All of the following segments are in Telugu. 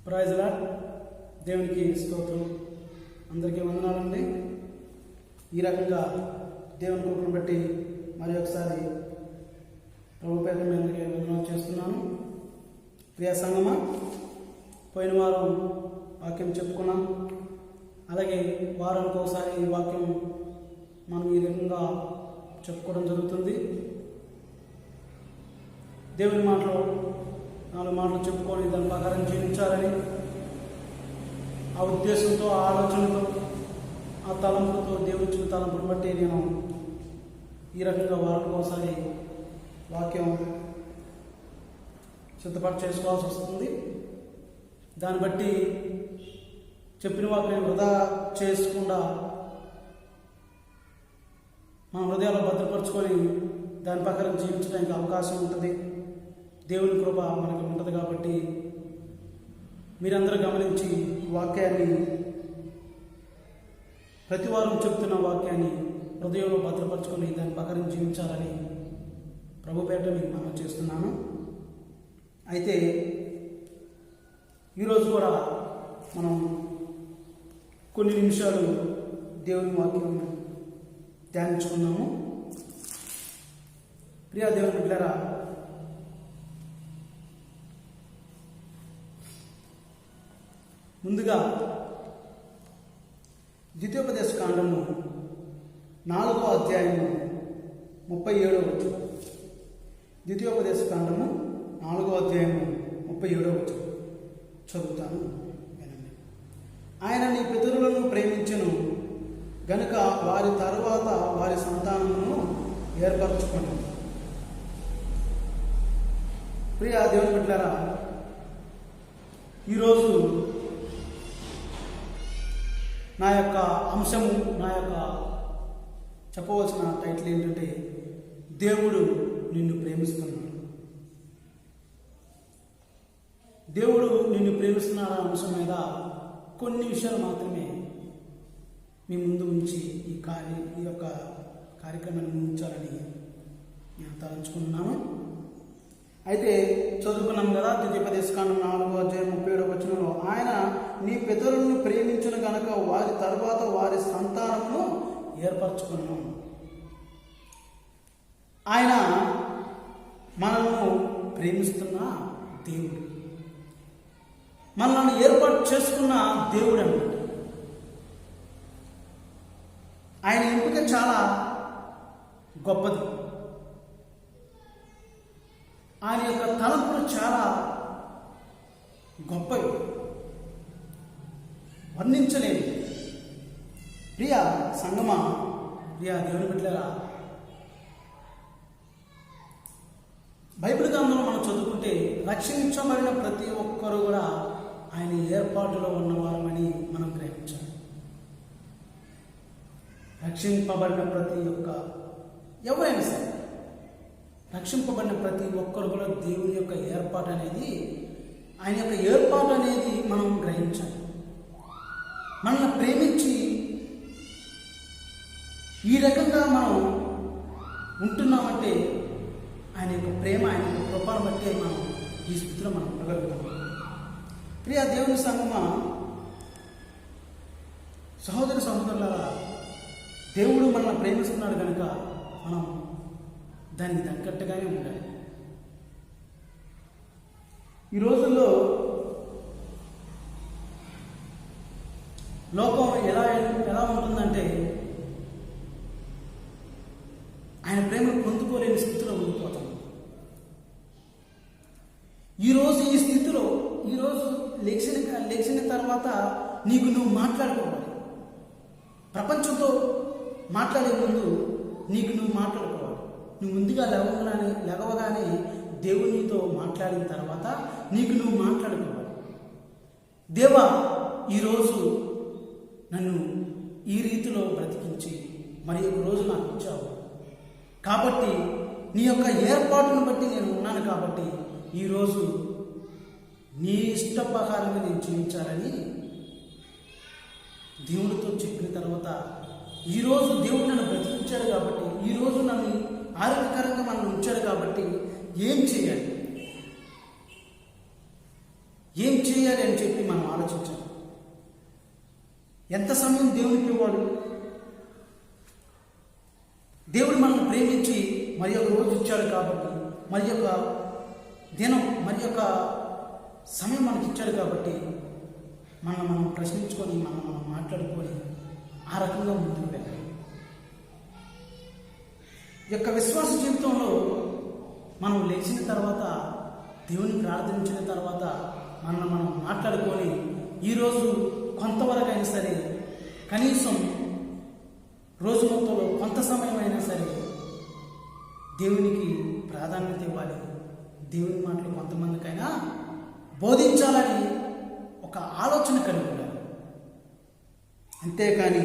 Praise lord. దేవునికి స్తోత్రం. అందరికీ వందనాలండి. ఈ రకంగా దేవుని కృపను బట్టి మరి ఒకసారి ప్రభు పేట మీ అందరికీ వందనాలు చేస్తున్నాను. ప్రియ సంగమా, పోయిన వారం వాక్యం చెప్పుకున్నాం. అలాగే వారానికి ఒకసారి ఈ వాక్యం మనం ఈ రకంగా చెప్పుకోవడం జరుగుతుంది. దేవుని మాటలు 4 మాటలు చెప్పుకొని దాని ప్రకారం జీవించాలని ఆ ఉద్దేశంతో, ఆ ఆలోచనతో, ఆ తలంపులతో, దేవుడిచ్చిన తలంపును బట్టి నేను ఈ రకంగా వారానికి ఒకసారి వాక్యం సిద్ధపాటు చేసుకోవాల్సి వస్తుంది. దాన్ని బట్టి చెప్పిన వాక్యం వృధా చేసుకుండా మన హృదయాలు భద్రపరుచుకొని దాని ప్రకారం జీవించడానికి అవకాశం ఉంటుంది. దేవుని కృప మనకు ఉంటుంది. కాబట్టి మీరందరూ గమనించి వాక్యాన్ని, ప్రతి వారం చెప్తున్న వాక్యాన్ని హృదయంలో భద్రపరుచుకొని దాని ప్రకారం జీవించాలని ప్రభు పేట మీకు మనం చేస్తున్నాను. అయితే ఈరోజు కూడా మనం కొన్ని నిమిషాలు దేవుని వాక్యం ధ్యానించుకున్నాము. ప్రియా దేవుని బిడ్డలారా, ముందుగా ద్వితీయోపదేశ కాండము 4వ అధ్యాయము 37వ వచనం. ద్వితీయోపదేశ కాండము 4వ అధ్యాయము 37వ వచనం చదువుతాను, వినండి. ఆయన నీ పితరులను ప్రేమించెను గనుక వారి తరువాత వారి సంతానమును ఏర్పరచుకున్నాను. ప్రియ దేవుని బిడ్డలారా, ఈరోజు నా యొక్క అంశము, నా యొక్క చెప్పవలసిన టైటిల్ ఏంటంటే, దేవుడు నిన్ను ప్రేమిస్తున్నాడు. దేవుడు నిన్ను ప్రేమిస్తున్నాడు అంశం మీద కొన్ని విషయాలు మాత్రమే మీ ముందు ఉంచి ఈ యొక్క కార్యక్రమాన్ని ఉంచాలని నేను తలంచుకున్నాను. అయితే చదువుకున్నాం కదా, ద్వితీయోపదేశ కాండం 4వ అధ్యాయం 37వ వచనంలో, ఆయన నీ పితరులను ప్రేమించును గనక వారి తర్వాత వారి సంతానమును ఏర్పరచుకున్నాం. ఆయన మనల్ని ప్రేమిస్తున్న దేవుడు, మనల్ని ఏర్పాటు చేసుకున్న దేవుడు అన్నమాట. ఆయన ఎంపిక చాలా గొప్పది. ఆయన యొక్క తలంపులు చాలా గొప్పవి, వర్ణించలేము. ప్రియ సంగమా, ప్రియ దేవుని బిడ్డలారా, బైబిల్ గ్రంథంలో మనం చదువుకుంటే రక్షించబడిన ప్రతి ఒక్కరూ కూడా ఆయన ఏర్పాటులో ఉన్నవారమని మనం గ్రహించాలి. రక్షింపబడిన ప్రతి ఒక్క ఎవరైనా సరే, రక్షింపబడిన ప్రతి ఒక్కరు కూడా దేవుని యొక్క ఏర్పాటు అనేది, ఆయన యొక్క ఏర్పాటు అనేది మనం గ్రహించాలి. మనల్ని ప్రేమించి ఈ రకంగా మనం ఉంటున్నామంటే ఆయన యొక్క ప్రేమ, ఆయన యొక్క కృపను బట్టి మనం ఈ స్థితిలో మనం ఉండగలుగుతాం. ప్రియ దేవుని సంగమా, సహోదరి సహోదరులారా, దేవుడు మనల్ని ప్రేమిస్తున్నాడు కనుక మనం దానికి తగ్గట్టుగానే ఉండాలి. ఈ రోజుల్లో లోకం ఎలా ఉంటుందంటే, ఆయన ప్రేమను పొందుకోలేని స్థితిలో ఉండిపోతాం. ఈరోజు ఈ స్థితిలో, ఈరోజు లేచిన తర్వాత నీకు నువ్వు మాట్లాడుకోవాలి. ప్రపంచంతో మాట్లాడే ముందు నీకు నువ్వు మాట్లాడుకోవాలి. నువ్వు ముందుగా లేవగానే దేవునితో మాట్లాడిన తర్వాత నీకు నువ్వు మాట్లాడుకోవాలి. దేవా, ఈరోజు నన్ను ఈ రీతిలో బ్రతికించి మరి ఒక రోజు నాకు ఇచ్చావు కాబట్టి, నీ యొక్క ఏర్పాటును బట్టి నేను ఉన్నాను కాబట్టి ఈరోజు నీ ఇష్ట ప్రకారంగా నేను జీవించాలని దేవుడితో చెప్పిన తర్వాత, ఈరోజు దేవుడు నన్ను బ్రతికించాడు కాబట్టి, ఈరోజు నన్ను ఆరోగ్యకరంగా మనం ఉంచాడు కాబట్టి ఏం చేయాలి? చేయాలి అని చెప్పి మనం ఆలోచించాలి. ఎంత సమయం దేవునికి ఇవ్వాలి? దేవుడు మనల్ని ప్రేమించి మరి ఒక రోజు ఇచ్చాడు కాబట్టి, మరి ఒక దినం, మరి ఒక సమయం మనకి ఇచ్చాడు కాబట్టి మనం ప్రశ్నించుకొని మనం మాట్లాడుకొని ఆ రకంగా ముందుకు వెళ్ళాలి. ఈ యొక్క విశ్వాస జీవితంలో మనం లేచిన తర్వాత, దేవుని ప్రార్థించిన తర్వాత మనం మాట్లాడుకొని ఈరోజు కొంతవరకు అయినా సరే, కనీసం రోజు మొత్తంలో కొంత సమయం అయినా సరే దేవునికి ప్రాధాన్యత ఇవ్వాలి. దేవుని మాటలు కొంతమందికైనా బోధించాలని ఒక ఆలోచన కలిగి ఉండాలి. అంతేకాని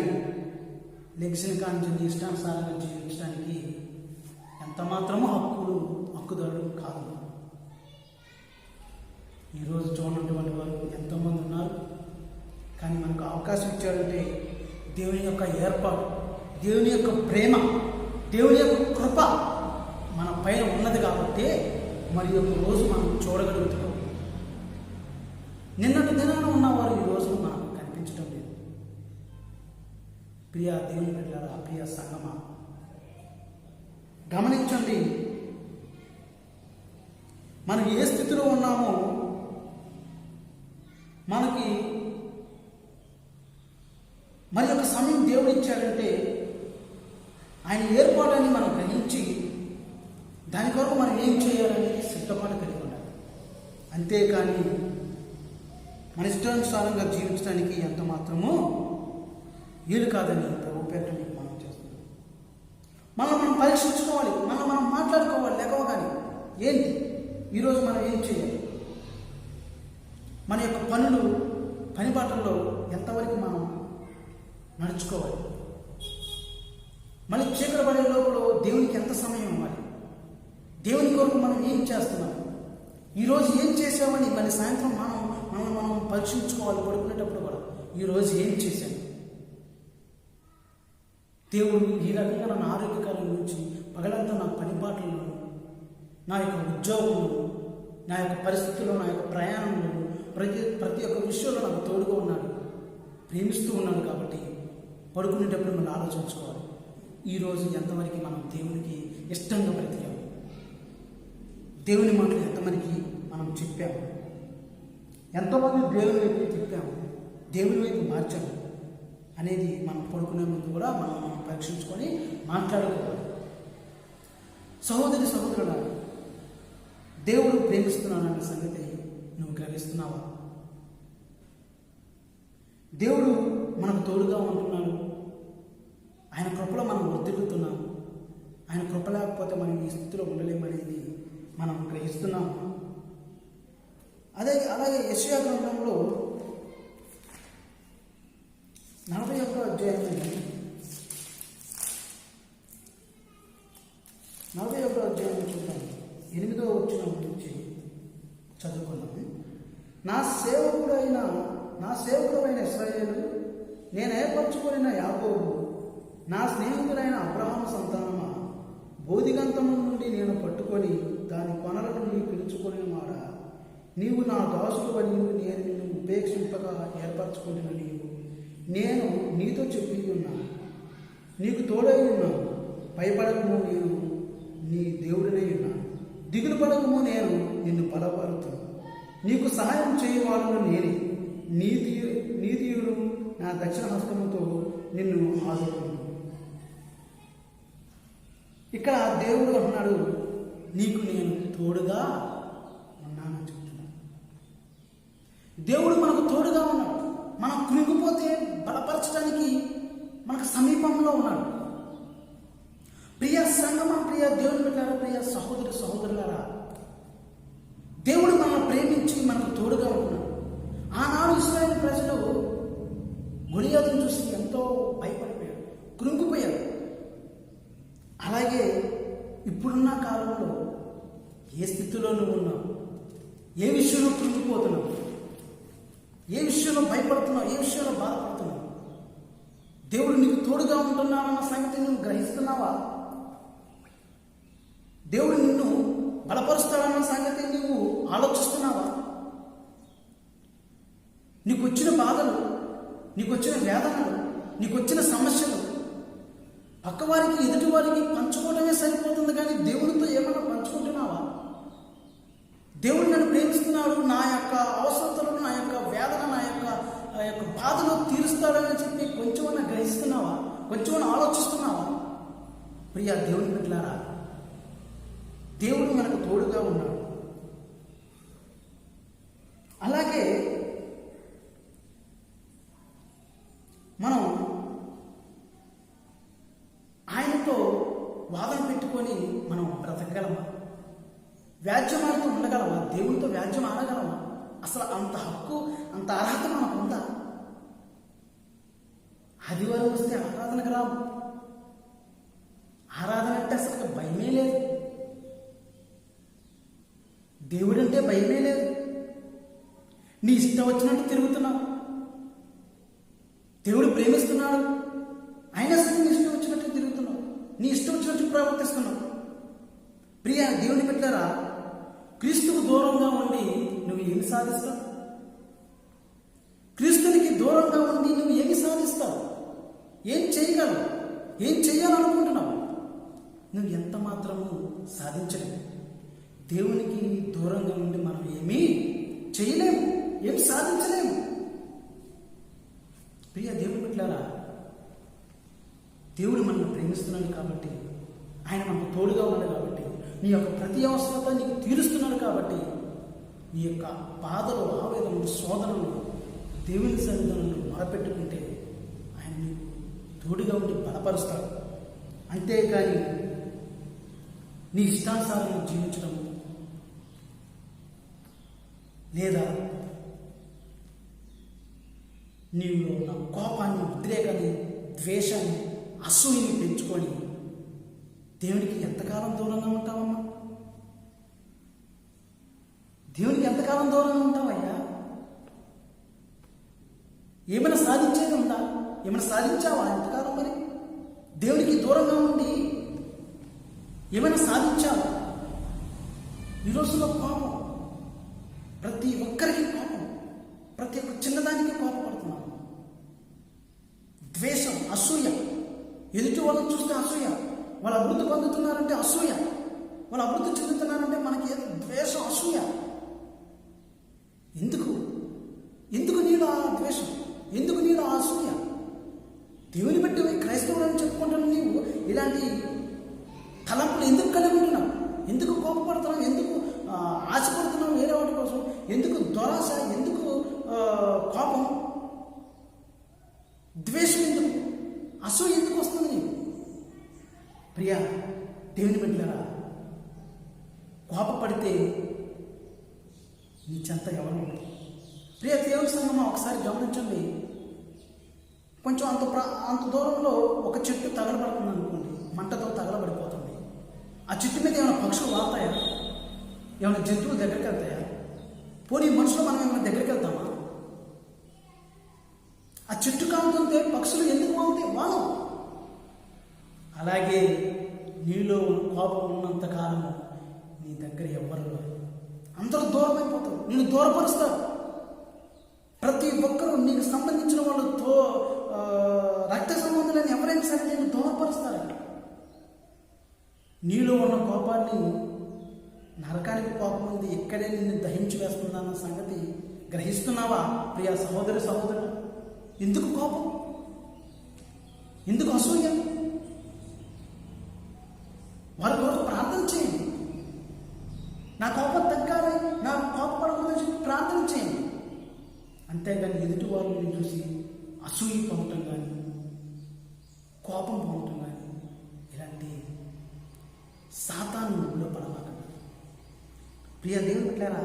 లెగ్సిన కాంచెని ఇష్టానుసారంగా జీవించడానికి ఎంత మాత్రమో హక్కుదారులు కాదు. ఈరోజు చూడనటువంటి వారు ఎంతోమంది ఉన్నారు. కానీ మనకు అవకాశం ఇచ్చాడంటే దేవుని యొక్క ఏర్పాటు, దేవుని యొక్క ప్రేమ, దేవుని యొక్క కృప మన పైన ఉన్నది కాబట్టి మరి ఒక రోజు మనం చూడగలుగుతున్నాం. నిన్నటి దినాన ఉన్నవారు ఈ రోజు మనకు కనిపించడం లేదు. ప్రియ దేవుని బిడ్డలారా, ప్రియ సంగమా, గమనించండి. మనం ఏ స్థితిలో ఉన్నామో మనకి మరి ఒక సమయం దేవుడు ఇచ్చాడంటే ఆయన ఏర్పాటుని మనం గ్రహించి దాని కొరకు మనం ఏం చేయాలనేది సిద్ధపాటు కలిగి ఉండాలి. అంతేకాని మన ఇష్టానుసారంగా జీవించడానికి ఎంత మాత్రమో వీలు కాదని ప్రభు పేరిట మీకు మనం చేస్తున్నాం. మనం పరీక్షించుకోవాలి, మనం మాట్లాడుకోవాలి. లేకవగానే ఏంటి ఈరోజు మనం ఏం చేయాలి, మన యొక్క పని బాటల్లో ఎంతవరకు మనం నడుచుకోవాలి, మళ్ళీ చీకటి పడే లోపల దేవునికి ఎంత సమయం ఇవ్వాలి, దేవుని కొరకు మనం ఏం చేస్తున్నాం, ఈరోజు ఏం చేసామని మళ్ళీ సాయంత్రం మనం పరీక్షించుకోవాలి. పడుకునేటప్పుడు కూడా ఈరోజు ఏం చేశాను, దేవుడు ఈ రకంగా నన్ను ఆరోగ్యకాలం నుంచి పగలంతా నా పని బాటల్లో, నా యొక్క ఉద్యోగంలో, నా యొక్క పరిస్థితుల్లో, నా యొక్క ప్రయాణంలో, ప్రతి ఒక్క విషయంలో నాకు తోడుగా ఉన్నాడు, ప్రేమిస్తూ ఉన్నాడు. కాబట్టి పడుకునేటప్పుడు మనం ఆలోచించుకోవాలి, ఈరోజు ఎంతవరకు మనం దేవునికి ఇష్టంగా బ్రతికాము, దేవుని మాటలు ఎంతమందికి మనం చెప్పాము, ఎంతమంది దేవుని వైపు తిప్పాము, దేవుని వైపు మార్చాము అనేది మనం పడుకునే ముందు కూడా మనం పరీక్షించుకొని మాట్లాడుకోవాలి. సహోదరుడా, దేవుడు ప్రేమిస్తున్నానన్న సంగతి నువ్వు గ్రహిస్తున్నావా? దేవుడు మనకు తోడుగా ఉంటున్నాడు. ఆయన కృపలో మనం వర్ధిల్లుతున్నాం. ఆయన కృప లేకపోతే మనం ఈ స్థితిలో ఉండలేమనేది మనం గ్రహిస్తున్నాము. అలాగే యెషయా గ్రంథంలో 41వ అధ్యాయం 41వ అధ్యాయం చూద్దాం. 8వ వచనం నుంచి చదువుకున్నాము. నా సేవకుడైన ఇశ్రాయేలు, నేను ఏర్పరచుకున్న యాకోబు, నా స్నేహితుడైన అబ్రహాము సంతానమా, బోధిగంతము నుండి నేను పట్టుకొని దాని కొనల నుండి పిలుచుకొని మాడ, నీవు నా దాసుడు అని నేను నిన్ను ఉపేక్షింపగా ఏర్పరచుకున్న నేను నీతో చెప్పి ఉన్నాను, నీకు తోడై ఉన్నాను, భయపడకము, నేను నీ దేవుడినై ఉన్నాను, దిగులు పడకము, నేను నిన్ను బలపరుతాను, నీకు సహాయం చేయవాలను నేనే, నీతియుడు నా దక్షిణ హస్తముతో నిన్ను ఆదుకున్నాను. ఇక్కడ దేవుడు అన్నాడు, నీకు నేను తోడుగా ఉన్నానని చెప్తున్నాను. దేవుడు మనకు తోడుగా ఉన్నాడు. మనం కృంగిపోతే బలపరచడానికి మనకు సమీపంలో ఉన్నాడు. ప్రియ సంగమా, ప్రియ దేవుని బిడ్డలారా, ప్రియ సహోదరులారా, దేవుడు మనల్ని ప్రేమించి మనకు తోడుగా ఉంటున్నాడు. ఆనాడు ఇశ్రాయేలు ప్రజలు గొలియాతును చూసి ఎంతో భయపడిపోయారు, కృంగిపోయారు. అలాగే ఇప్పుడున్న కాలంలో ఏ స్థితిలో నువ్వు ఉన్నావు, ఏ విషయంలో కృంగిపోతున్నావు, ఏ విషయంలో భయపడుతున్నావు, ఏ విషయంలో బాధపడుతున్నావు, దేవుడు నీకు తోడుగా ఉంటున్నావన్న సంగతి నువ్వు గ్రహిస్తున్నావా? దేవుడు నిన్ను బలపరుస్తాడన్న సంగతి నువ్వు ఆలోచిస్తున్నావా? నీకు వచ్చిన బాధలు, నీకు వచ్చిన వేదనలు, నీకు వచ్చిన సమస్యలు పక్కవారికి, ఎదుటివారికి పంచుకోవడమే సరిపోతుంది, కానీ దేవునితో ఏమన్నా పంచుకుంటున్నావా? దేవుడు నన్ను ప్రేమిస్తున్నాడు, నా యొక్క అవసరతలను, నా యొక్క వేదన, నా యొక్క బాధలు తీరుస్తాడని చెప్పి కొంచెమన్నా గ్రహిస్తున్నావా? కొంచెమన్నా ఆలోచిస్తున్నావా? ప్రియా దేవుని బిడ్డలారా, దేవుడు మనకు తోడుగా ఉన్నాడు. అలాగే మనం ఆయనతో వాదన పెట్టుకొని మనం బ్రతకగలమా? వ్యాజ్యమాలతో ఉండగలమా? దేవునితో వ్యాజ్యం ఆడగలమా? అసలు అంత హక్కు, అంత అర్హత మనకు ఉందా? ఆదివారం వస్తే ఆరాధనకు రాము. ఆరాధన అంటే అసలు భయమే లేదు, దేవుడంటే భయమే లేదు. నీ ఇష్టం వచ్చినట్టు తిరుగుతున్నావు. దేవుడు ప్రేమిస్తున్నాడు, అయినా సరే నీ ఇష్టం వచ్చినట్టు తిరుగుతున్నావు, నీ ఇష్టం వచ్చినట్టు ప్రవర్తిస్తున్నావు. ప్రియ దేవుని బిడ్డలారా, క్రీస్తుకు దూరంగా ఉండి నువ్వు ఏమి సాధిస్తావు? క్రీస్తునికి దూరంగా ఉండి నువ్వు ఏమి సాధిస్తావు? ఏం చేయగలవు? ఏం చేయాలనుకుంటున్నావు? నువ్వు ఎంత మాత్రము సాధించలేవు. దేవునికి దూరంగా ఉండి మనం ఏమీ చేయలేము, ఏమి సాధించలేము. ప్రియ దేవుని బిడ్డలారా, దేవుడు మనల్ని ప్రేమిస్తున్నాడు కాబట్టి, ఆయన మనకు తోడుగా ఉన్నాడు కాబట్టి, నీ యొక్క ప్రతి అవసరత నీకు తీరుస్తున్నాడు కాబట్టి, నీ యొక్క బాధలు, ఆవేదనలు, శోధనలు దేవుని సన్నిధానంలో మొరపెట్టుకుంటే ఆయన నీకు తోడుగా ఉండి బలపరుస్తాడు. అంతేకాని నీ ఇష్టానుసారం జీవించడం లేదా నీలో ఉన్న కోపాన్ని, ఉద్రేకాన్ని, ద్వేషాన్ని, అసూయని పెంచుకొని దేవునికి ఎంతకాలం దూరంగా ఉంటావమ్మా? దేవునికి ఎంతకాలం దూరంగా ఉంటావయ్యా? ఏమైనా సాధించేది ఉందా? ఏమైనా సాధించావా ఎంతకాలం? మరి దేవునికి దూరంగా ఉండి ఏమైనా సాధించావా? ఈ రోజుల్లో కోపం, ప్రతి ఒక్కరికి కోపం, ప్రతి ఒక్క చిన్నదానికి కోపపడుతున్నాం. ద్వేషం, అసూయ, ఎదుటి వాళ్ళని చూస్తే అసూయ, వాళ్ళు అభివృద్ధి పొందుతున్నారంటే అసూయ, వాళ్ళు అభివృద్ధి చెందుతున్నారంటే మనకి ద్వేషం, అసూయ. ఎందుకు ఎందుకు నీలో ఆ ద్వేషం? ఎందుకు నీలో ఆ అసూయ? దేవుని బట్టి క్రైస్తవుడు అని చెప్పుకుంటున్న నీవు ఇలాంటి తలంపులు ఎందుకు కలిగి ఉంటున్నావు? ఎందుకు కోపపడుతున్నావు? ఎందుకు ఆశపడుతున్నావు వేరే వాటి కోసం? ఎందుకు దురాశ? ఎందుకు కోపం, ద్వేషం? ఎందుకు అసూయ ఎందుకు వస్తుంది నీకు? ప్రియా దేవుని బిడ్డలారా, కోపపడితే నీ చెంత ఎవరు ఉండదు. ప్రియ దేవుని సంగమా, ఒకసారి గమనించండి. కొంచెం అంత దూరంలో ఒక చెట్టు తగలబడుతుంది అనుకోండి, మంటతో తగలబడిపోతుంది. ఆ చెట్టు మీద ఏమైనా పక్షులు వాళ్తాయా? ఏమైనా జంతువులు దగ్గరికి వెళ్తాయా? పోనీ మనుషులు మనం ఏమైనా దగ్గరికి వెళ్తామా? ఆ చెట్టు కాలుతుంటే పక్షులు ఎందుకు వాళ్తాయి? వానం. అలాగే నీలో కోపం ఉన్నంత కాలము నీ దగ్గర ఎవ్వరు, అందరూ దూరం అయిపోతారు, నేను దూరపరుస్తారు. ప్రతి ఒక్కరూ నీకు సంబంధించిన వాళ్ళతో రక్త సంబంధులని ఎవరైనా సరే నేను దూరపరుస్తారు. నీలో ఉన్న కోపాన్ని, నరకానికి కోపం ఉంది, ఇక్కడే నిన్ను దహించి వేస్తుందన్న సంగతి గ్రహిస్తున్నావా ప్రియా సహోదరి, సహోదరుడు? ఎందుకు కోపం? ఎందుకు అసూయ? వారి కొరకు ప్రార్థన చేయండి. నా కోపం తగ్గాలి, నా కోపపడకూడదని చెప్పి ప్రార్థన చేయండి. అంతేగాని ఎదుటి వాళ్ళని చూసి అసూయ పొందటం కానీ, కోపం పొందటం కానీ, ఇలాంటి సాతాను ఊళ్ళో పడమాకండి. ప్రియ దేవుని బిడ్డలారా,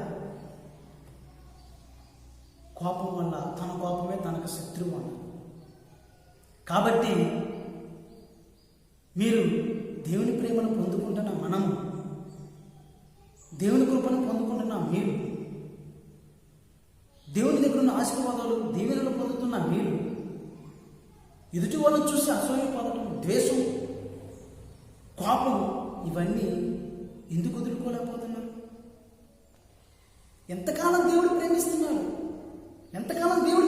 కోపం వల్ల తన కోపమే తనకు శత్రువు అన్న. కాబట్టి మీరు దేవుని ప్రేమను పొందుకుంటున్న మనము, దేవుని కృపను పొందుకుంటున్న మీరు, దేవుని దగ్గర ఉన్న ఆశీర్వాదాలు, దీవెనలు పొందుతున్న మీరు, ఎదుటి వాళ్ళని చూసి అసూయ పొందడం, ద్వేషం, కోపం, ఇవన్నీ ఎందుకు వదులుకోలేకపోతున్నారు? ఎంతకాలం దేవుడు ప్రేమిస్తున్నాడు? ఎంతకాలం దేవుడు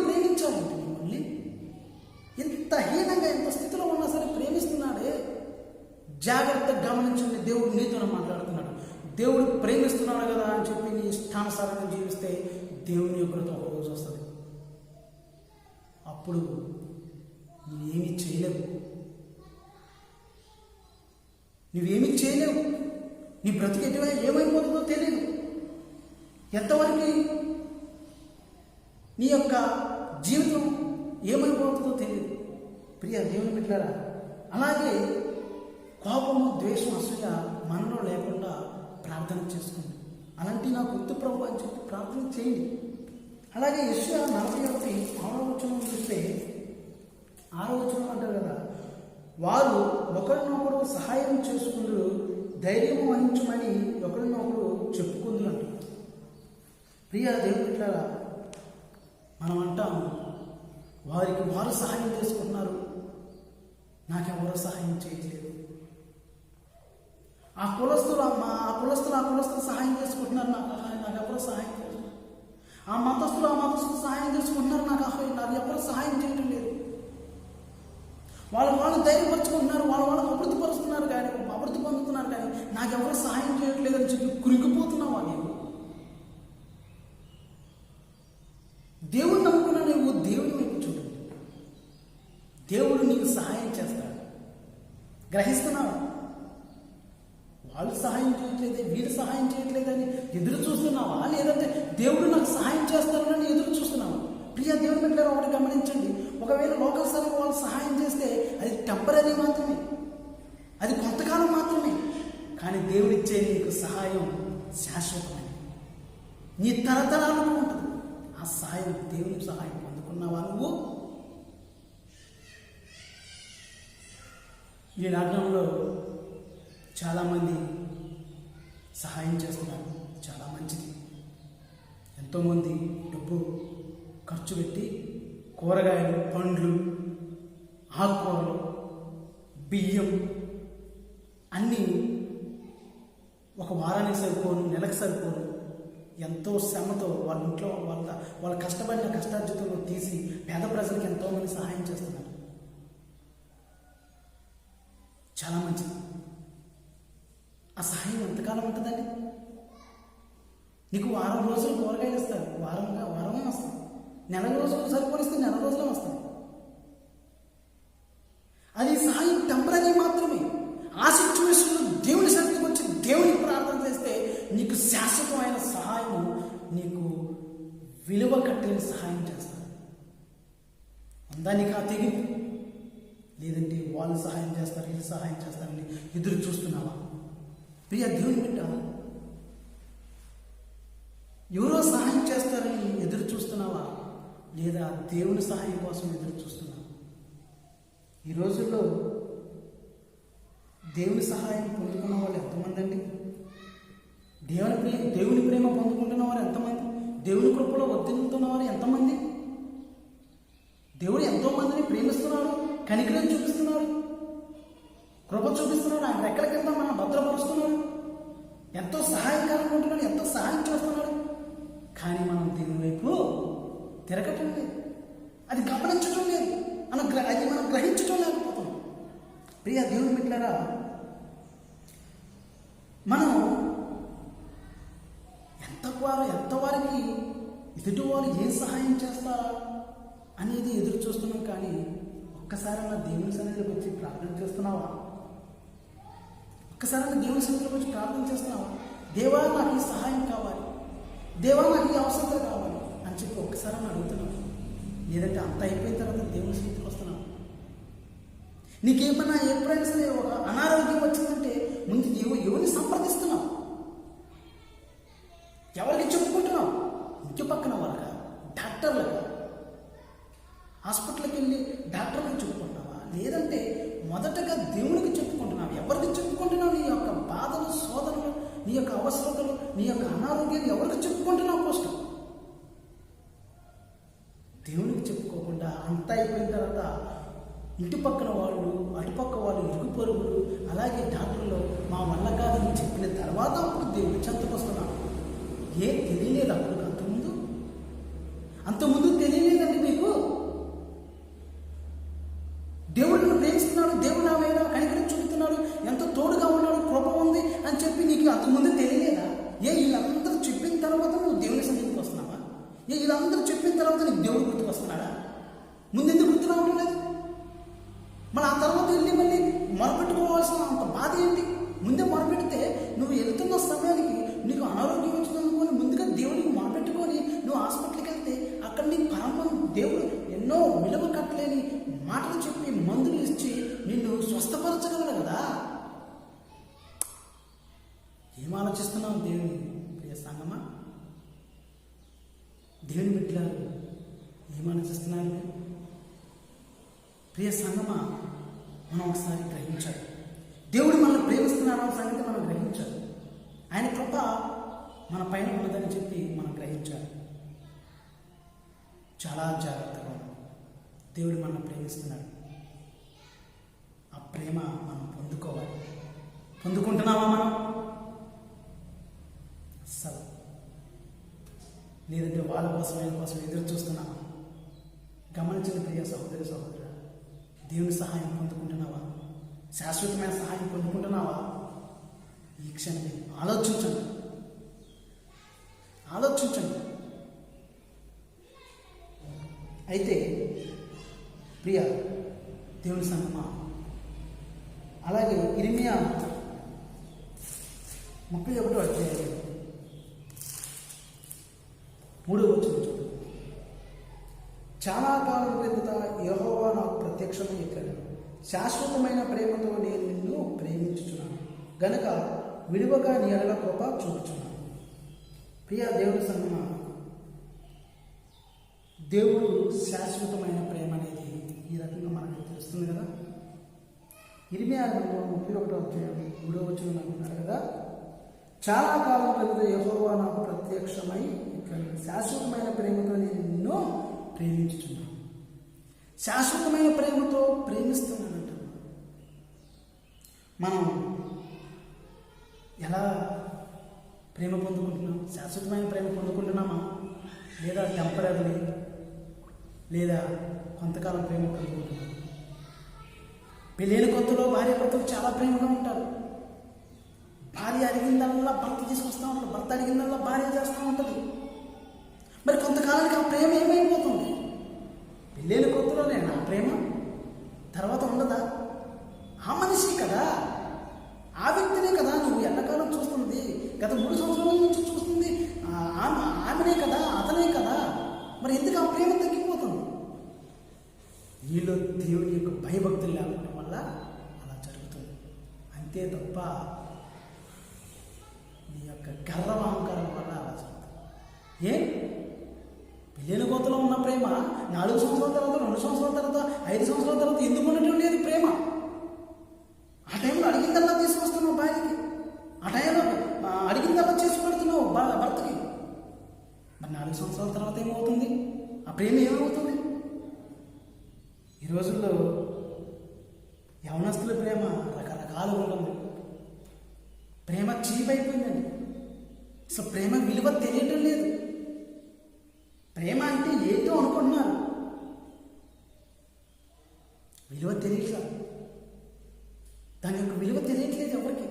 జాగ్రత్తగా గమనించండి. దేవుడు నీతోనే మాట్లాడుతున్నాడు. దేవుడు ప్రేమిస్తున్నాడు కదా అని చెప్పి నీ ఇష్టానుసారంగా జీవిస్తే దేవుని యొక్క ఒక రోజు వస్తుంది. అప్పుడు నువ్వేమీ చేయలేవు. నువ్వేమీ చేయలేవు. నీ బ్రతుకు ఎటువైనా ఏమైపోతుందో తెలియదు. ఎంతవరకు నీ యొక్క జీవితం ఏమైపోతుందో తెలియదు. ప్రియ దేవుని బిడ్డలారా, అలాగే కోపము, ద్వేషం, అసూయ మనలో లేకుండా ప్రార్థన చేసుకోండి. అలాంటి నాకు వద్దు ప్రభు అని చెప్పి ప్రార్థన చేయండి. అలాగే యెషయా 41:6 చూస్తే 6 అంటారు కదా, వారు ఒకరినొకరు సహాయం చేసుకుంటూ ధైర్యం వహించమని ఒకరినొకరు చెప్పుకుందరు అంటారు. ప్రియ దేవుని బిడ్డలారా, మనం అంటాము వారికి వారు సహాయం చేసుకుంటున్నారు, నాకెవరో సహాయం చేయట్లేదు. ఆ కులస్తులు సహాయం చేసుకుంటున్నారు, నాకెవరో సహాయం చేయలేదు. ఆ మతస్థులు సహాయం చేసుకుంటున్నారు, నాకు ఎవరో సహాయం చేయటం లేదు. వాళ్ళు ధైర్యపరుచుకుంటున్నారు, వాళ్ళు అభివృద్ధి పరుస్తున్నారు కానీ అభివృద్ధి పొందుతున్నారు కానీ నాకెవరో సహాయం చేయట్లేదు అని చెప్పి కురిగిపోతున్నావా నీవు? దేవుడు నమ్ముకున్నా నువ్వు దేవుని వైపు చూడు. దేవుడు నీకు సహాయం చేస్తాడు. గ్రహిస్తున్నావు? వాళ్ళు సహాయం చేయట్లేదే, వీళ్ళు సహాయం చేయట్లేదని ఎదురు చూస్తున్నావా? లేదంటే దేవుడు నాకు సహాయం చేస్తారని ఎదురు చూస్తున్నావా? ప్రియ దేవుని బిడ్డలారా, ఒకటి గమనించండి. ఒకవేళ లోకల్ స్థలంలో వాళ్ళు సహాయం చేస్తే అది టెంపరీ మాత్రమే, అది కొంతకాలం మాత్రమే. కానీ దేవుడిచ్చే నీకు సహాయం శాశ్వతమైన, నీ తరతరాలకు ఉంటుంది. ఆ సహాయం, దేవుని సహాయం పొందుకున్నావా నువ్వు? ఈ లాక్డౌన్లో చాలామంది సహాయం చేస్తున్నారు, చాలా మంచిది. ఎంతోమంది డబ్బు ఖర్చు పెట్టి కూరగాయలు, పండ్లు, ఆకుకూరలు, బియ్యం అన్నీ ఒక వారానికి సరిపోను, నెలకు సరిపోను ఎంతో శ్రమతో వాళ్ళ ఇంట్లో వాళ్ళ కష్టపడిన కష్టార్జితంలో తీసి పేద ప్రజలకు ఎంతోమంది సహాయం చేస్తున్నారు. చాలా మంచిది. ఆ సహాయం ఎంతకాలం ఉంటుందండి? నీకు వారం రోజులు కూరగాయలు ఇస్తారు, వారమే వస్తాయి. నెల రోజులు సరిపోలిస్తే నెల రోజులే వస్తాయి. అది సహాయం టెంపరీ మాత్రమే. ఆ సిచ్యువేషన్లో దేవుని సన్నిధికి వచ్చి దేవునికి ప్రార్థన చేస్తే నీకు శాశ్వతమైన సహాయం, నీకు విలువ కట్టిన సహాయం చేస్తారు. ఉందా నీకు ఆ తెగింపు? లేదంటే వాళ్ళు సహాయం చేస్తారు, వీళ్ళు సహాయం చేస్తారని ఎదురు చూస్తున్నావా? ప్రియ దేవుని బిడ్డ, ఎవరో సహాయం చేస్తారని ఎదురు చూస్తున్నావా? లేదా దేవుని సహాయం కోసం ఎదురు చూస్తున్నావా? ఈ రోజుల్లో దేవుని సహాయం పొందుకున్న వాళ్ళు ఎంతమంది అండి? దేవుని ప్రేమ పొందుకుంటున్న వారు ఎంతమంది? దేవుని కృపలో వర్ధిల్లుతున్న వారు ఎంతమంది? దేవుడు ఎంతోమందిని ప్రేమిస్తున్నాడు, కనికరం చూపిస్తున్నాడు, కృప చూపిస్తున్నాడు, ఆయన రెక్కల కింద మనం భద్రపరుస్తున్నాడు, ఎంతో సహాయకారంగా ఉంటున్నాడు, ఎంతో సహాయం చేస్తున్నాడు. కానీ మనం దేవుని వైపు తిరగటం లేదు, అది గమనించటం లేదు, అది మనం గ్రహించటం లేకపోతున్నాం. ప్రియ దేవుని బిడ్డలారా, మనం ఎంతవారికి ఎదుటివారు ఏం సహాయం చేస్తారా అనేది ఎదురు చూస్తున్నాం. కానీ ఒక్కసారైనా దేవుని సన్నిధిలోకి వచ్చి ప్రార్థన చేస్తున్నావా? ఒక్కసారైనా దేవుని సన్నిధిలోకి వచ్చి ప్రార్థన చేస్తున్నావా? దేవా నాకు ఈ సహాయం కావాలి, దేవా నాకు ఈ అవసరం కావాలి అని చెప్పి ఒక్కసారైనా అడుగుతున్నావు? లేదంటే అంత అయిపోయిన తర్వాత దేవుని సన్నిధికి వస్తున్నావు? నీకేమన్నా ఎప్పుడైనా సరే ఒక అనారోగ్యం వచ్చిందంటే ముందు ఎవరిని సంప్రదిస్తున్నావు? ఎవరికి చెప్పుకుంటున్నావు? ఇంటి పక్కన వాళ్ళకా? డాక్టర్లకా? హాస్పిటల్కి వెళ్ళి డాక్టర్లకు చెప్పుకుంటున్నావా? లేదంటే మొదటగా దేవునికి చెప్పుకుంటున్నావు? ఎవరికి చెప్పుకుంటున్నావు? నీ యొక్క బాధలు, శోధనలు, నీ యొక్క అవసరతలు, నీ యొక్క అనారోగ్యాలు ఎవరికి చెప్పుకుంటున్నావు? పోస్ట్ దేవునికి చెప్పుకోకుండా అంతా అయిపోయిన తర్వాత ఇంటి పక్కన వాళ్ళు, అటుపక్క వాళ్ళు, ఇరుగు పొరుగులు, అలాగే డాక్టర్లు మా వల్ల కాదని చెప్పిన తర్వాత అప్పుడు దేవుడి చెంతకు వస్తున్నాం. ఏం తెలియలేదు అప్పుడు? అంతకుముందు తెలియలేదండి మీకు? దేవుడిని ప్రేమిస్తున్నాడు, దేవుడు నా మీద కనికరం చూపుతున్నాడు, ఎంతో వీళ్ళందరూ చెప్పిన తర్వాత నువ్వు దేవుని సన్నిధికి వస్తున్నావా? వీళ్ళందరూ చెప్పిన తర్వాత నీకు దేవుడు గుర్తుకు వస్తున్నాడా? ముందెందుకు గుర్తు రావడం లేదు? మరి ఆ తర్వాత వెళ్ళి మళ్ళీ మొరపెట్టుకోవాల్సిన అంత బాధ ఏంటి? ముందే మొరపెడితే నువ్వు వెళ్తున్న సమయానికి నీకు అనారోగ్యం వచ్చిందనుకోని ముందుగా దేవుడికి మొరపెట్టుకొని నువ్వు హాస్పిటల్కి వెళ్తే అక్కడ నీకు దేవుడు ఎన్నో విలువ కట్టలేని మాటలు చెప్పి మందులు ఇచ్చి నిన్ను స్వస్థపరచగలరు కదా. ఏం ఆలోచిస్తున్నావు దేవుని ప్రియ సంగమా? దేవుని బిడ్డలారు ఏం ఆలోచిస్తున్నారు? ప్రియ సంగమా, మనం ఒకసారి గ్రహించాలి. దేవుడు మనల్ని ప్రేమిస్తున్నాడు అన్న సంగతి మనం గ్రహించాలి. ఆయన కృప మన పైన ఉన్నదని చెప్పి మనం గ్రహించాలి. చాలా జాగ్రత్తగా దేవుడు మనల్ని ప్రేమిస్తున్నాడు. ఆ ప్రేమ మనం పొందుకోవాలి. పొందుకుంటున్నావా మనం? అస్సలు లేదంటే వాళ్ళ కోసం వీళ్ళ కోసం ఎదురు చూస్తున్నావా? గమనించిన ప్రియ సహోదరి సహోదరు, దేవుని సహాయం పొందుకుంటున్నావా? శాశ్వతమైన సహాయం పొందుకుంటున్నావా? ఈ క్షణమే ఆలోచించండి. అయితే ప్రియ దేవుని సంగమా, అలాగే ఇర్మియా 31వ అధ్యాయం 3వ వచనం చూడండి. చాలా కాలం క్రిందట యెహోవా నాకు ప్రత్యక్షమై ఇట్లనెను, శాశ్వతమైన ప్రేమతో నేను నిన్ను ప్రేమించుచున్నాను గనుక విడువగా నీ ఎడల కృప చూపుచున్నాను. ప్రియ దేవుని సంగమా, దేవుడు శాశ్వతమైన ప్రేమ అనేది ఈ రకంగా మనకు తెలుస్తుంది కదా. ఇర్మియా 31వ అధ్యాయం 3వ వచనం అంటున్నాడు కదా, చాలా కాలం క్రిందట యెహోవా నాకు ప్రత్యక్షమై ఇట్లనెను, శాశ్వతమైన ప్రేమతో నేను నిన్ను ప్రేమించుచున్నాను. శాశ్వతమైన ప్రేమతో ప్రేమిస్తున్నానంట. మనం ఎలా ప్రేమ పొందుకుంటున్నాం? శాశ్వతమైన ప్రేమ పొందుకుంటున్నామా? లేదా టెంపరీ, లేదా కొంతకాలం ప్రేమ పొందుకుంటున్నాం? పెళ్ళైన కొత్తలో భార్య భర్తలు చాలా ప్రేమగా ఉంటారు. భార్య అడిగిందల్లా భర్త తీసుకొస్తూ ఉంటాడు, భర్త అడిగిందల్లా భార్య చేస్తూ ఉంటుంది. మరి కొంతకాలానికి ఆ ప్రేమ ఏమైపోతుంది? పెళ్ళైన కొత్తలోనే నా ప్రేమ, తర్వాత ఉండదా? ఆ మనిషి కదా, ఆ వ్యక్తినే కదా నువ్వు ఎల్లకాలం చూస్తుంది, గత 3 సంవత్సరాల నుంచి చూస్తుంది ఆమెనే కదా, అతనే కదా. మరి ఎందుకు ఆ ప్రేమ తగ్గిపోతుంది? నీలో దేవుని యొక్క భయభక్తులు లేకపోవడం వల్ల అలా జరుగుతుంది. అంతే తప్ప నీ యొక్క గర్వహంకారం వల్ల అలా జరుగుతుంది. పెళ్ళైన కొత్తలో ఉన్న ప్రేమ 4 సంవత్సరాల తర్వాత, 2 సంవత్సరాల తర్వాత, 5 సంవత్సరాల తర్వాత ఎందుకు ఉండటం లేదు ప్రేమ? ఆ టైంలో అడిగిందల్లా తీసుకొస్తున్నావు భార్యకి, ఆ టైంలో అడిగిందల్లా చేసి పెడుతున్నావు భర్తకి. మరి 4 సంవత్సరాల తర్వాత ఏమవుతుంది? ఆ ప్రేమ ఏమవుతుంది? ఈ రోజుల్లో యవనస్తుల ప్రేమ రకరకాలు ఉంటుంది. ప్రేమ చీప్ అయిపోయిందండి. అసలు ప్రేమ విలువ తెలియటం లేదు. ప్రేమ అంటే ఏదో అనుకుంటున్నారు, విలువ తెలియట్లేదు. దాని యొక్క విలువ తెలియట్లేదు ఎవరికి.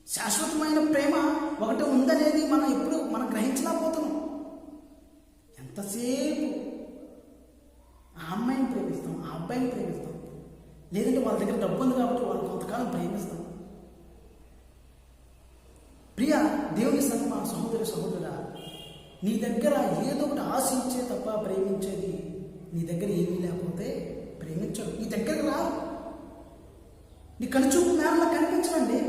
శాశ్వతమైన ప్రేమ ఒకటి ఉందనేది మనం గ్రహించలేకపోతున్నాం. ఎంతసేపు ఆ అమ్మాయిని ప్రేమిస్తాం, ఆ అబ్బాయిని ప్రేమిస్తాం, లేదంటే వాళ్ళ దగ్గర డబ్బు ఉంది కాబట్టి వాళ్ళు కొంతకాలం ప్రేమిస్తాం. ప్రియ దేవుని సంగమా, సహోదరి సహోదరా, నీ దగ్గర ఏదో ఒకటి ఆశించే తప్ప ప్రేమించేది నీ దగ్గర ఏమీ లేకపోతే ప్రేమించడు. నీ దగ్గరకు రా, నీ కనుచూపు మేరలో కనిపించండి.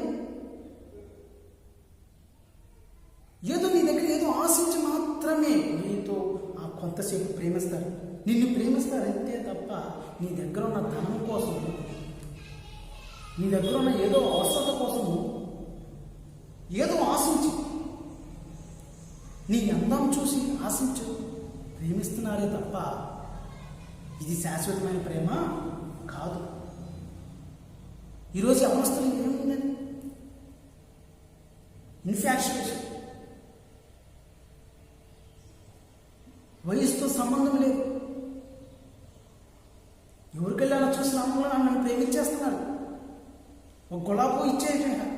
ఏదో నీ దగ్గర ఏదో ఆశించి మాత్రమే నీతో ఆ కొంతసేపు ప్రేమిస్తారు, నిన్ను ప్రేమిస్తారు అంతే తప్ప నీ దగ్గర ఉన్న ధనం కోసం, నీ దగ్గర ఉన్న ఏదో అవసరత కోసము ఏదో ఆశించి, నీ అందం చూసి ఆశించు ప్రేమిస్తున్నారే తప్ప ఇది శాశ్వతమైన ప్రేమ కాదు. ఈరోజు అవస్థలు ఏముందని ఇన్ఫాక్చుయేషన్, వయసుతో సంబంధం లేదు. ఎవరికెళ్ళి అలా చూసిన అమ్మలో నన్ను ప్రేమించేస్తున్నారు, ఒక గులాబీ ఇచ్చేయటం.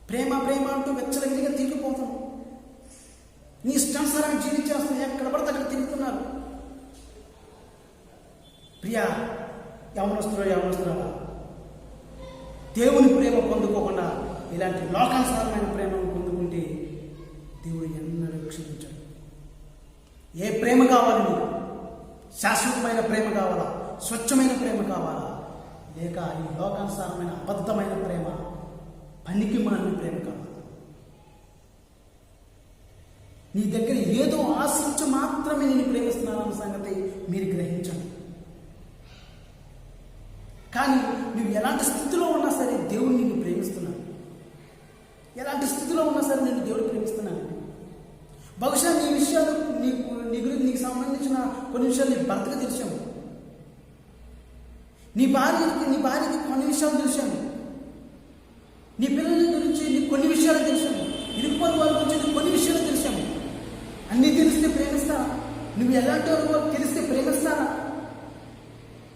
ప్రేమ ప్రేమ అంటూ వెచ్చలవిడిగా తిరిగిపోతాం. నీ ఇష్టానుసారాన్ని జీవించేస్తాం. ఎక్కడ పడితే అక్కడ తిరుగుతున్నారు. ప్రియా యవనస్తురా, దేవుని ప్రేమ పొందుకోకుండా ఇలాంటి లోకానుసారమైన ప్రేమను పొందుకుంటే దేవుడు ఎన్నడూ క్షమించాడు. ఏ ప్రేమ కావాలి నీకు? శాశ్వతమైన ప్రేమ కావాలా? స్వచ్ఛమైన ప్రేమ కావాలా? లేక ఈ లోకానుసారమైన అబద్ధమైన ప్రేమ, పనికి మాలిన ప్రేమ కావాలా? నీ దగ్గర ఏదో ఆశించి మాత్రమే నేను ప్రేమిస్తున్నానన్న సంగతి మీరు గ్రహించండి. కానీ నువ్వు ఎలాంటి స్థితిలో ఉన్నా సరే దేవుడు నిన్ను ప్రేమిస్తున్నాడు. ఎలాంటి స్థితిలో ఉన్నా సరే నేను దేవుడు ప్రేమిస్తున్నాను. బహుశా నీ విషయాలు నీ గురించి నీకు సంబంధించిన కొన్ని విషయాలు నీ భర్తకు తెలిసాము, నీ భార్యకి కొన్ని విషయాలు తెలిసాము, నీ పిల్లల గురించి నీకు కొన్ని విషయాలు తెలిసాము, ఇరుకుపడి వారి గురించి నీకు కొన్ని విషయాలు తెలిసాము. అన్నీ తెలిస్తే ప్రేమిస్తారా? నువ్వు ఎలాంటి వారు తెలిస్తే ప్రేమిస్తారా?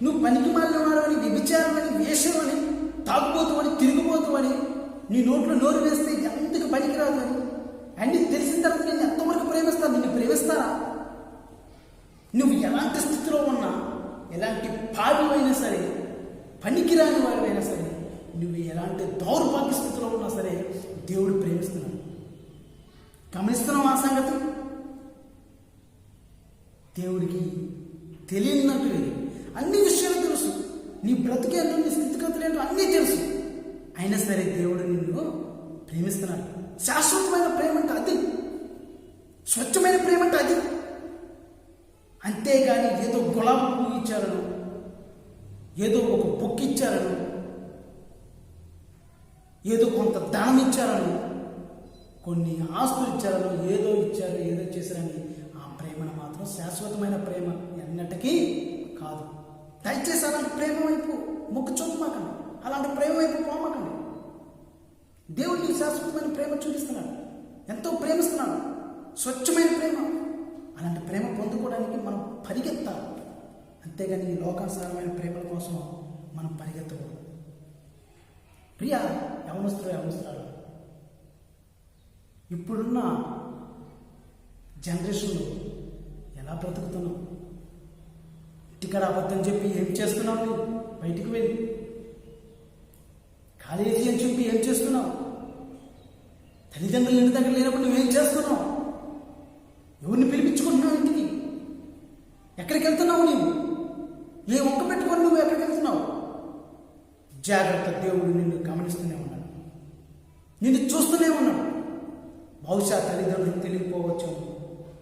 నువ్వు పనికి మాలిన వాడవని, వ్యభిచారమని, వేషమని, తాగుబోతువని, తిరిగిపోతువని, నీ నోట్లో నోరు వేస్తే ఎందుకు పనికిరాదు అని అన్నీ తెలిసిన తర్వాత నేను ఎంతవరకు ప్రేమిస్తాను? నిన్ను ప్రేమిస్తారా? నువ్వు ఎలాంటి స్థితిలో ఉన్నా, ఎలాంటి పావివైనా సరే, పనికిరాని వాడివైనా సరే, నువ్వు ఎలాంటి దౌర్భాగ్య స్థితిలో ఉన్నా సరే దేవుడు ప్రేమిస్తున్నాడు. గమనిస్తున్నావు ఆ సంగతి? దేవుడికి తెలియనట్టు అన్ని విషయాలు తెలుసు. నీ బ్రతికేంటో, నీ స్థితిగతులు ఏంటో అన్నీ తెలుసు. అయినా సరే దేవుడు నిన్ను ప్రేమిస్తున్నాడు. శాశ్వతమైన ప్రేమ అంటే అది, స్వచ్ఛమైన ప్రేమ అంటే అది. అంతేగాని ఏదో గులాబీ పువ్వు ఇచ్చారను, ఏదో ఒక బుక్ ఇచ్చారను, ఏదో కొంత దానం ఇచ్చారను, కొన్ని ఆస్తులు ఇచ్చారను, ఏదో ఇచ్చారు, ఏదో చేశారని ఆ ప్రేమను మాత్రం శాశ్వతమైన ప్రేమ ఎన్నటికీ కాదు. దయచేసి అలాంటి ప్రేమ వైపు మొక్కు చూపమాకండి, అలాంటి ప్రేమ వైపు పోమాకండి. దేవుడు నీకు శాశ్వతమైన ప్రేమ చూపిస్తున్నాడు, ఎంతో ప్రేమిస్తున్నాడు, స్వచ్ఛమైన ప్రేమ. అలాంటి ప్రేమ పొందుకోవడానికి మనం పరిగెత్తాలి. అంతేగాని ఈ లోకానుసారమైన ప్రేమల కోసం మనం పరిగెత్తకూడదు. ప్రియా యవనస్తురాలు, ఇప్పుడున్న జనరేషన్లో ఎలా బ్రతుకుతున్నావు? ఇంటికాడ అబద్ధం చెప్పి ఏం చేస్తున్నావు? నువ్వు బయటికి వెళ్ళి కాలేజీ అని చెప్పి ఏం చేస్తున్నావు? తల్లిదండ్రులు ఇంటి దగ్గర లేనప్పుడు నువ్వేం చేస్తున్నావు? ఎవరిని పిలిపించుకుంటున్నావు ఇంటికి? ఎక్కడికి వెళ్తున్నావు? నీవు ఏ ఒక్క పెట్టుకొని నువ్వు ఎక్కడికి వెళ్తున్నావు? జాగ్రత్త, దేవుడు నిన్ను గమనిస్తూనే ఉన్నాడు, నిన్ను చూస్తూనే ఉన్నాడు. బహుశా తల్లిదండ్రులకు తెలియకపోవచ్చు,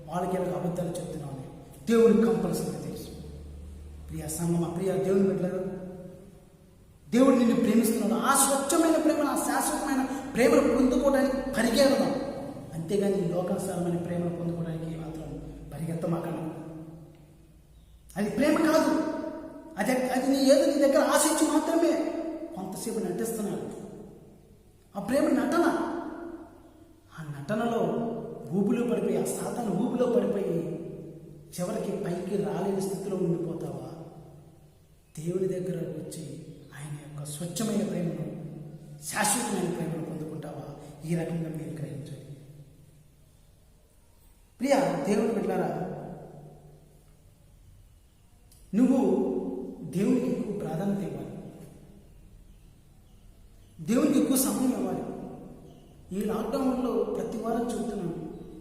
వాళ్ళకి ఎలా అబద్ధాలు చెప్తున్నావు దేవుడికి కంపల్సరీ తెలుసు. ప్రియ సంగమా, ప్రియ దేవుని బిడ్డలారా, దేవుడు నిన్ను ప్రేమిస్తున్నాడు. ఆ స్వచ్ఛమైన ప్రేమను, ఆ శాశ్వతమైన ప్రేమను పొందుకోవడానికి పరిగెడదాం. అంతేగాని ఈ లోకానుసారమైన ప్రేమను పొందుకోవడానికి మాత్రం పరిగెత్తమాకండి. అది ప్రేమ కాదు. అది నీ దగ్గర ఆశించి మాత్రమే కొంతసేపు నటిస్తున్నాడు. ఆ ప్రేమ నటన. ఆ నటనలో ఊపిలో పడిపోయి, ఆ సాతాను ఊపిలో పడిపోయి చివరికి పైకి రాలేని స్థితిలో ఉండిపోతావా? దేవుని దగ్గర వచ్చి ఆయన యొక్క స్వచ్ఛమైన ప్రేమను, శాశ్వతమైన ప్రేమను పొందుకుంటావా? ఈ రకంగా మీరు గ్రహించండి. ప్రియా దేవుని బిడ్డలారా, నువ్వు దేవునికి ఎక్కువ ప్రాధాన్యత ఇవ్వాలి, దేవునికి ఎక్కువ సమయం ఇవ్వాలి. ఈ లాక్డౌన్లో ప్రతి వారం చూస్తున్నాను,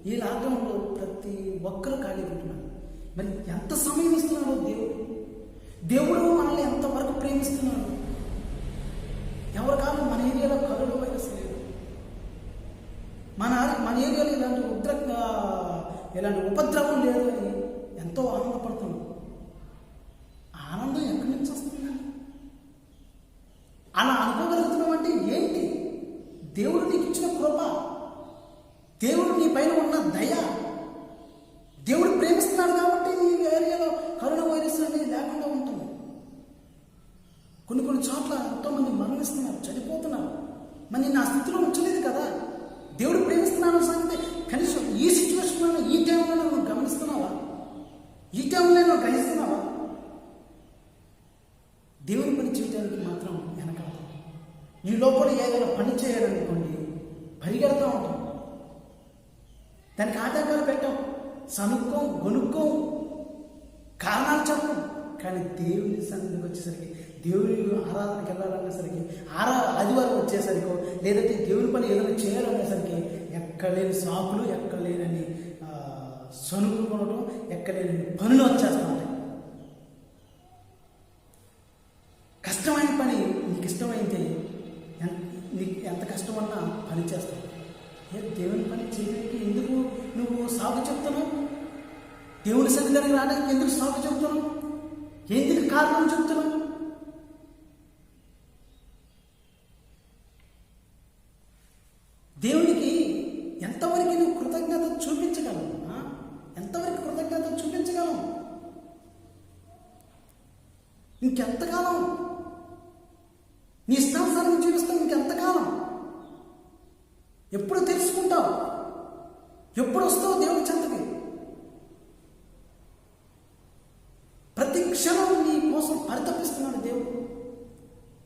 ఈ లాక్డౌన్లో ప్రతి ఒక్కరు ఖాళీ ఉంటున్నాను. మరి ఎంత సమయం ఇస్తున్నాడో దేవుడు మనల్ని ఎంతవరకు ప్రేమిస్తున్నాడు. ఎవరి కాలం మన ఏరియాలో కరోనా వైరస్ లేదు, మన ఏరియాలో ఇలాంటి ఉపద్రవం లేదు అని ఎంతో ఆనందపడుతున్నాం. ఆనందం ఎక్కడి నుంచి వస్తుంది? అలా అనుకోగలుగుతున్నాం అంటే ఏంటి? దేవుడు నీకు ఇచ్చిన కృప, దేవుడు నీ పైన ఉన్న దయ, దేవుడు ప్రేమిస్తున్నాడు కాబట్టి నీ ఏరియాలో కరోనా వైరస్ అనేది లేకుండా ఉంటుంది. కొన్ని చోట్ల ఎంతోమంది మరణిస్తున్నారు, చనిపోతున్నారు. మరి నా స్థితిలో ఉంచలేదు కదా. దేవుడు ప్రేమిస్తున్నాడు సంగతి కనీసం ఈ సిచ్యువేషన్లో, ఈ టైంలో నువ్వు గమనిస్తున్నావా? ఈ టైంలో నువ్వు గ్రహిస్తున్నావా? దేవుని పని చేయడానికి మాత్రం వెనకాల. నీ లోపల ఏదైనా పని చేయాలనుకోండి, పరిగెడతా ఉంటాం, దానికి ఆటంకాలు పెట్టాం, సనుక్కోం, గొనుక్కోం, కారణాలు చెప్పం. కానీ దేవుని సన్నిధికి వచ్చేసరికి, దేవుని ఆరాధనకి వెళ్ళాలనేసరికి, ఆదివారం వచ్చేసరికి, లేదంటే దేవుని పని ఏదైనా చేయాలనేసరికి ఎక్కలేని సాకులు, ఎక్కలేని సనుక్కోవడం, ఎక్కలేని పనులు వచ్చేస్తూ ఉంటాయి. కష్టమైన పని నీకు ఇష్టమైతే నీకు ఎంత కష్టమన్నా పని చేస్తావు. దేవుని పని చేయడానికి ఎందుకు నువ్వు సాగు చెప్తున్నావు? దేవుని సన్నిధానికి రావడానికి ఎందుకు సాగు చెప్తున్నావు? ఎందుకు కారణం చెప్తున్నావు? దేవునికి ఎంతవరకు నువ్వు కృతజ్ఞత చూపించగలవు? ఎంతవరకు కృతజ్ఞత చూపించగలవు? ఇంకెంతకాలం నీ ఇష్టానుసారం జీవిస్తావు? ఇంకెంతకాలం? ఎప్పుడు తెలుసుకుంటావు? ఎప్పుడు వస్తావు దేవుని చెంతకి? ప్రతి క్షణం నీ కోసం పరితపిస్తున్నాడు దేవుడు.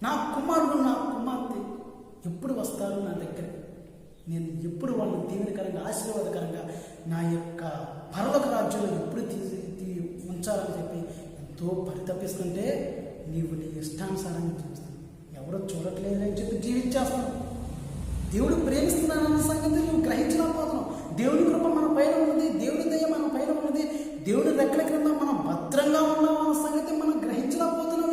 నా కుమారుడు, నా కుమార్తె ఎప్పుడు వస్తారు నా దగ్గర? నేను ఎప్పుడు వాళ్ళని దీవెనకరంగా, ఆశీర్వాదకరంగా నా యొక్క పరలోక రాజ్యంలో ఎప్పుడు ఉంచాలని చెప్పి ఎంతో పరితపిస్తుంటే, నీవు నీ ఇష్టానుసారంగా జీవిస్తాను, ఎవరో చూడట్లేదని చెప్పి జీవించేస్తాను. దేవుడు ప్రేమిస్తున్నానన్న సంగతి నువ్వు గ్రహించలేకపోతున్నావు. దేవుని కృప మన పైన ఉన్నది, దేవుని దయ మన పైన ఉన్నది, దేవుని రెక్కల క్రింద మనం భద్రంగా ఉన్నాం అన్న సంగతి మనం గ్రహించలేకపోతున్నాం.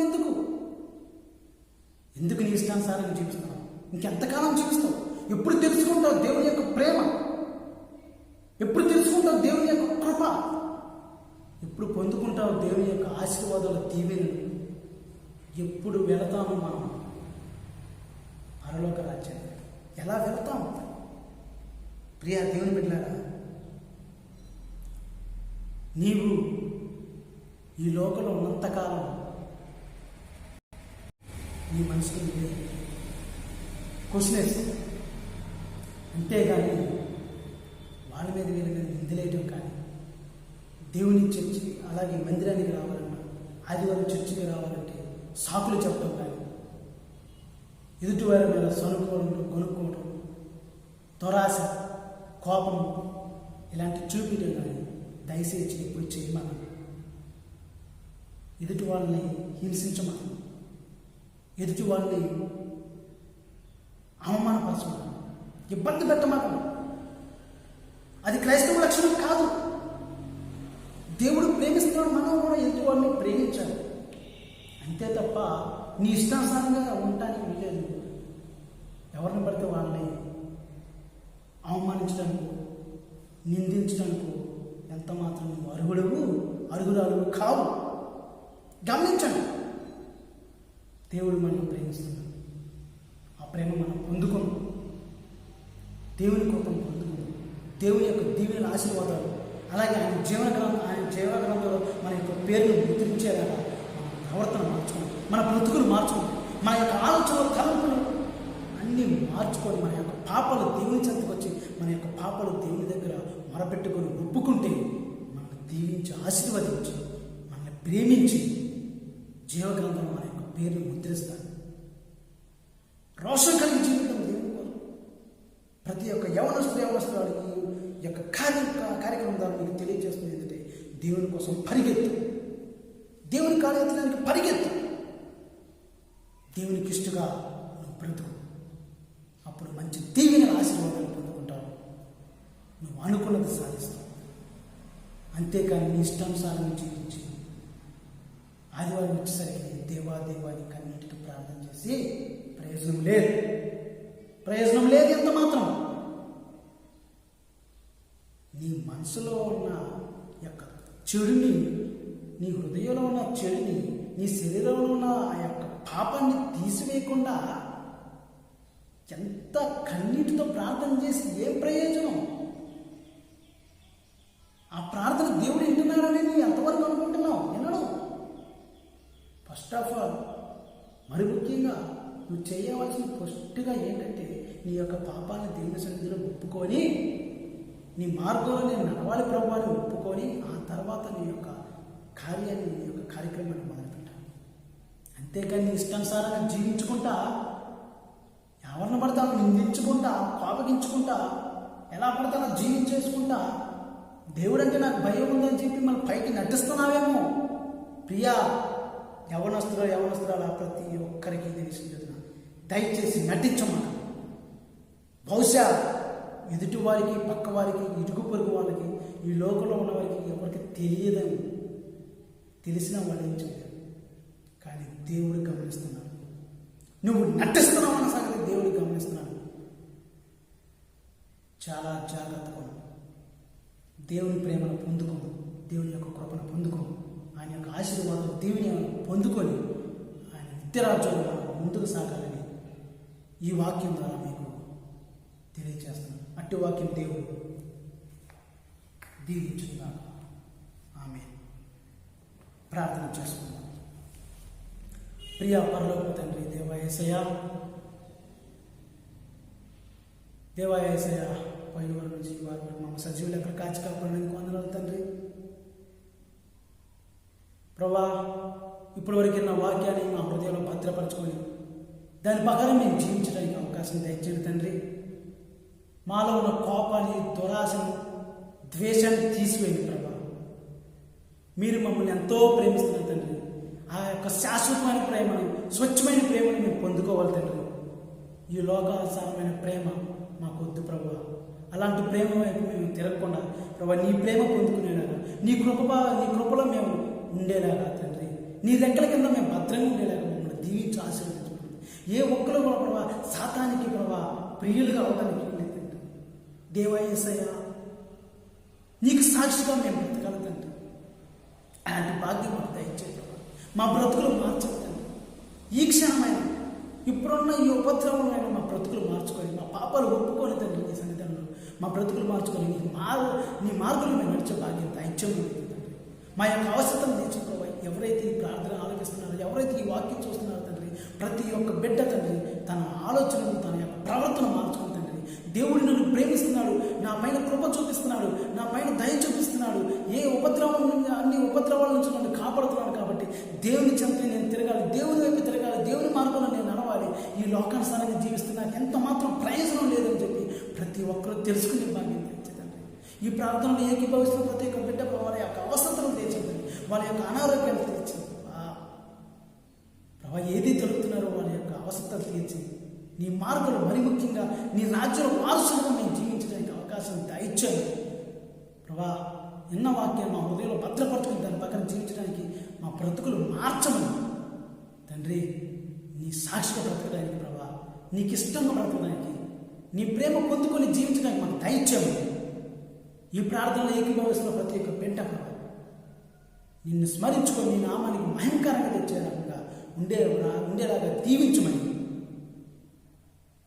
ఎందుకు నీ ఇష్టానుసారంగా జీవిస్తున్నావు? ఇంకెంతకాలం జీవిస్తావు? ఎప్పుడు తెలుసుకుంటావు దేవుని యొక్క ప్రేమ? ఎప్పుడు తెలుసుకుంటావు దేవుని యొక్క కృప? ఎప్పుడు పొందుకుంటావు దేవుని యొక్క ఆశీర్వాదాల దీవెనలు? ఎప్పుడు వెళతాము మనం పరలోక రాజ్యానికి? ఎలా వెళతాము? ప్రియా దేవుని బిడ్డలారా, నీవు ఈ లోకంలో ఉన్నంతకాలం నీ మనసుకు నువ్వే క్వశ్చన్ వేస్తావు. అంతేగాని వాళ్ళ మీద వీళ్ళ మీద నిందలేయటం కానీ, దేవుని చర్చి అలాగే మందిరానికి రావాలన్నా, ఆదివారం చర్చికి రావాలంటే సాకులు చెప్పడం కానీ, ఎదుటివారి మీద సనుకోవడం, కొనుక్కోవడం, దురాశ, కోపం ఇలాంటి చూపించడం కానీ దయచేసి ఎప్పుడు చేయమని, ఎదుటి వాళ్ళని హింసించమని, ఎదుటి వాళ్ళని అవమానపరచమని, ఇబ్బంది పెట్టమని. అది క్రైస్తవ లక్షణం కాదు. దేవుడు ప్రేమిస్తున్నాడు, మనం కూడా ఎదుటి వాళ్ళని ప్రేమించాలి. అంతే తప్ప నీ ఇష్టానుసారంగా ఉండటానికి వీలేదు. ఎవరిని పడితే వాళ్ళని అవమానించడానికి, నిందించడానికి ఎంత మాత్రం నువ్వు అర్హురాలు కావు. గమనించండి, దేవుడు మనం ప్రేమిస్తున్నాడు. ఆ ప్రేమ మనం పొందుకున్నాం, దేవుని కృపను పొందుకున్నాం, దేవుని యొక్క దీవెన ఆశీర్వాదాలు, అలాగే ఆయన జీవన గ్రంథంలో మన యొక్క పేరును ముద్రించేలాగా మన ప్రవర్తన మార్చుకోండి, మన బ్రతుకులు మార్చుకోండి, మన యొక్క ఆలోచనలు, తలంపులు అన్నీ మార్చుకొని మన యొక్క పాపాలు దేవుని చెంతకు వచ్చి మన యొక్క పాపాలు దేవుని దగ్గర మొరపెట్టుకొని ఒప్పుకుంటే మనల్ని దీవించి, ఆశీర్వదించి, మనల్ని ప్రేమించి జీవగ్రంథంలో మన యొక్క పేరుని ముద్రిస్తాడు. రోషం కలిగి జీవితం దేవుని కోసం. ప్రతి ఒక్క యవనస్తురాలు ఈ యొక్క కార్యక్రమం ద్వారా మీకు తెలియజేస్తుంది ఏంటంటే, దేవుని కోసం పరిగెత్తు, దేవుని కార్యక్రమానికి పరిగెత్తు, దేవునికి ఇష్టగా నువ్వు బ్రతుకు. అప్పుడు మంచి దీవెన ఆశీర్వాదాలు పొందుకుంటావు, నువ్వు అనుకున్నది సాధిస్తావు. అంతేకాని నీ ఇష్టానుసారం జీవించి ఆదివారం వచ్చేసరికి దేవాదేవాని కన్నిటికి ప్రార్థన చేసి ప్రయోజనం లేదు. ఎంత మాత్రం నీ మనసులో ఉన్న యొక్క చెడుని, నీ హృదయంలో ఉన్న చెడుని, నీ శరీరంలో ఉన్న ఆ యొక్క పాపాన్ని తీసివేయకుండా ఎంత కన్నీటితో ప్రార్థన చేసి ఏం ప్రయోజనం? ఆ ప్రార్థన దేవుడు వింటున్నాడని నువ్వు ఎంతవరకు అనుకుంటున్నావు? వినడు. ఫస్ట్ ఆఫ్ ఆల్, మరి ముఖ్యంగా నువ్వు చేయవలసిన ఫస్ట్గా ఏంటంటే, నీ యొక్క పాపాన్ని దేవుని సన్నిధిలో ఒప్పుకొని, నీ మార్గంలో నేను నడవాలి ప్రభు అని ఒప్పుకొని, ఆ తర్వాత నీ యొక్క కార్యాన్ని, నీ యొక్క కార్యక్రమాన్ని మొదలుపెట్టాలి. అంతేకాని నీ ఇష్టానుసారంగా జీవించుకుంటా ఎవరిని పడతాను నిందించుకుంటా, కోపగించుకుంటా, ఎలా పడతానో జీవించేసుకుంటా, దేవుడు అంటే నాకు భయం ఉందని చెప్పి మనం పైకి నటిస్తున్నావేమో. ప్రియా యవనస్తురాలు ప్రతి ఒక్కరికి తెలిసింది, దయచేసి నటించమాట. బహుశా ఎదుటి వారికి, పక్క వారికి, ఇరుగు పొరుగు వాళ్ళకి, ఈ లోకంలో ఉన్న వారికి ఎవరికి తెలియదని, తెలిసిన వాళ్ళు ఏం చేయలేరు. కానీ దేవుడు గమనిస్తున్నాడు. నువ్వు నటిస్తున్నావు అన్న సంగతి దేవుడు గమనిస్తున్నాడు. చాలా జాగ్రత్తగా దేవుని ప్రేమను పొందుకో, దేవుని యొక్క కృపను పొందుకో, ఆయన యొక్క ఆశీర్వాదం దేవుని పొందుకొని ఆయన నిత్యరాజ్యంలో ముందుకు సాగాలని ఈ వాక్యం ద్వారా మీకు తెలియజేస్తున్నాను. అట్టి వాక్యం దేవుడు దీవించుగా. ఆమె ప్రార్థన చేసుకుందాం. ప్రియ పరలోక తండ్రి, దేవాయేసయ్య పైన వారి నుంచి వారి వరకు మమ్మ సజీవులు ఎక్కడ కాచి కాపాడడానికి వందనాలు తండ్రి. ప్రభా, ఇప్పటి వరకు నా వాక్యాన్ని మా హృదయంలో భద్రపరచుకొని దాని ప్రకారం మేము జీవించడానికి అవకాశం దయచేయండి తండ్రి. మాలో ఉన్న కోపాన్ని, దురాశని, ద్వేషాన్ని తీసివేయండి ప్రభా. మీరు మమ్మల్ని ఎంతో ప్రేమిస్తున్నారు తండ్రి. ఆ యొక్క శాశ్వతమైన ప్రేమను, స్వచ్ఛమైన ప్రేమను మేము పొందుకోవాలి తండ్రి. ఈ లోకానుసారమైన ప్రేమ మాకు వద్దు ప్రభా. అలాంటి ప్రేమ వైపు మేము తిరగకుండా ప్రభా నీ ప్రేమ పొందుకునేలాగా, నీ కృపలో మేము ఉండేలాగా తండ్రి, నీ రెక్కల కింద మేము భద్రంగా ఉండేలాగా మమ్మల్ని దీవించి ఆశీర్వదించుకోండి. ఏ ఒక్కరు కూడా ప్రభా సాతానికి ప్రభా ప్రియులుగా అవడానికి లేదు తండ్రి. దేవాయేసయ్య, నీకు సాక్షిగా మేము బ్రతకాలి తండ్రి. అలాంటి భాగ్యం మాకు దయచేయండి. మా బ్రతుకులు మార్చండి తండ్రి. ఈ క్షణమైన ఇప్పుడున్న ఈ ఉపద్రవమైన మా బ్రతుకులు మార్చుకొని, మా పాపాలు ఒప్పుకొని తండ్రి నీ సన్నిధానంలో మా బ్రతుకులు మార్చుకొని నీ మార్గంలో మేము నడిచే భాగ్యం దయచేయండి తండ్రి. మా యొక్క అవసరం తీర్చుకోవాలి. ఎవరైతే ఈ ప్రార్థన ఆలోచిస్తున్నారో, ఎవరైతే ఈ వాక్యం చూస్తున్నారో తండ్రి, ప్రతి ఒక్క బిడ్డ తండ్రి తన ఆలోచనలు, తన యొక్క ప్రవర్తన మార్చుకుని తండ్రి, దేవుడు నన్ను ప్రేమిస్తున్నాడు, నా పైన కృప చూపిస్తున్నాడు, నా పైన దయ చూపిస్తున్నాడు, ఏ ఉపద్రవం నుంచి, అన్ని ఉపద్రవాల నుంచి నన్ను కాపాడుతున్నాడు కాబట్టి దేవుని చెంత నేను తిరగాలి, దేవుని వైపు తిరగాలి, దేవుని మార్గంలో నేను నడవాలి. ఈ లోకానుసారంగా జీవిస్తున్నాను ఎంత మాత్రం ప్రయోజనం లేదని చెప్పి ప్రతి ఒక్కరూ తెలుసుకునే భాగ్యం తెచ్చేదండి. ఈ ప్రార్థనలో ఏకీభవిస్తున్న ప్రతి ఒక్క బిడ్డ వాళ్ళ యొక్క అవసరం తీర్చండి, వాళ్ళ యొక్క అనారోగ్యాలు తీర్చండి ప్రభా. ఏది తెలుపుతున్నారో వాళ్ళ యొక్క అవసరం తీర్చి నీ మార్గంలో, మరి ముఖ్యంగా నీ రాజ్యంలో వారసులుగా మేము జీవించడానికి అవకాశం దయచేయండి ప్రభా. ఎన్న వాక్యాన్ని మా హృదయంలో భద్రపరచుకుని దాని పక్కన జీవించడానికి మా బ్రతుకులు మార్చమని తండ్రి, నీ సాక్షిగా బ్రతకడానికి ప్రభా, నీకు ఇష్టంగా బ్రతకడానికి, నీ ప్రేమ పొందుకొని జీవించడానికి మాకు దయచేయమని ఈ ప్రార్థనలో ఏకీభవిస్తున్న ప్రతి ఒక్క బిడ్డ ప్రభా నిన్ను స్మరించుకొని నీ నామానికి మహిమకరంగా తెచ్చేలాగా ఉండేలాగా దీవించమని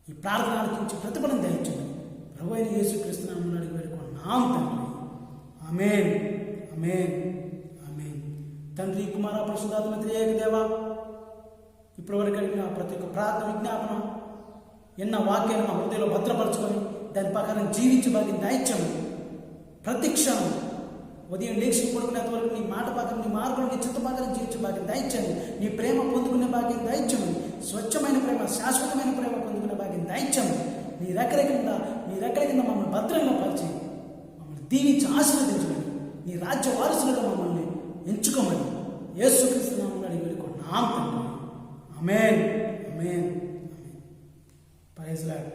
ఈ ప్రార్థన ఆలకించి ప్రతిఫలం దయచేయమని ప్రభు అయిన యేసుక్రీస్తు నామమున అడిగి వేడుకుంటున్నాం తండ్రి. ఆమేన్, ఆమేన్, ఆమేన్. తండ్రి, కుమార, పరిశుద్ధాత్మ త్రియేక దేవా, ఇప్పటివరకు అడిగిన ప్రతి ఒక్క ప్రార్థన, విజ్ఞాపన, ఎన్న వాక్యాన్ని మా హృదయంలో భద్రపరచుకొని దాని ప్రకారం జీవించి భాగ్యం దయచేయమని ప్రతి క్షణం ఉదయం లేచి పడుకునేంత వరకు నీ మాట భాగం, నీ మార్గంలో నీ చిత్త భాగం జీవించే భాగ్యం దయచేయండి. నీ ప్రేమ పొందుకునే భాగ్యం దయచేయమని, స్వచ్ఛమైన ప్రేమ, శాశ్వతమైన ప్రేమ పొందుకునే భాగ్యం దయచేయమని నీ రెక్కల కింద మమ్మల్ని భద్రంగా పరిచి మమ్మల్ని దీవించి ఆశీర్వదించమని, నీ రాజ్య వారసులుగా మమ్మల్ని ఎంచుకోమని యేసుక్రీస్తు నామమున అడిగి వేడుకుంటున్నాం తండ్రి. ఆమేన్, ఆమేన్, ఆమేన్. Praise lord.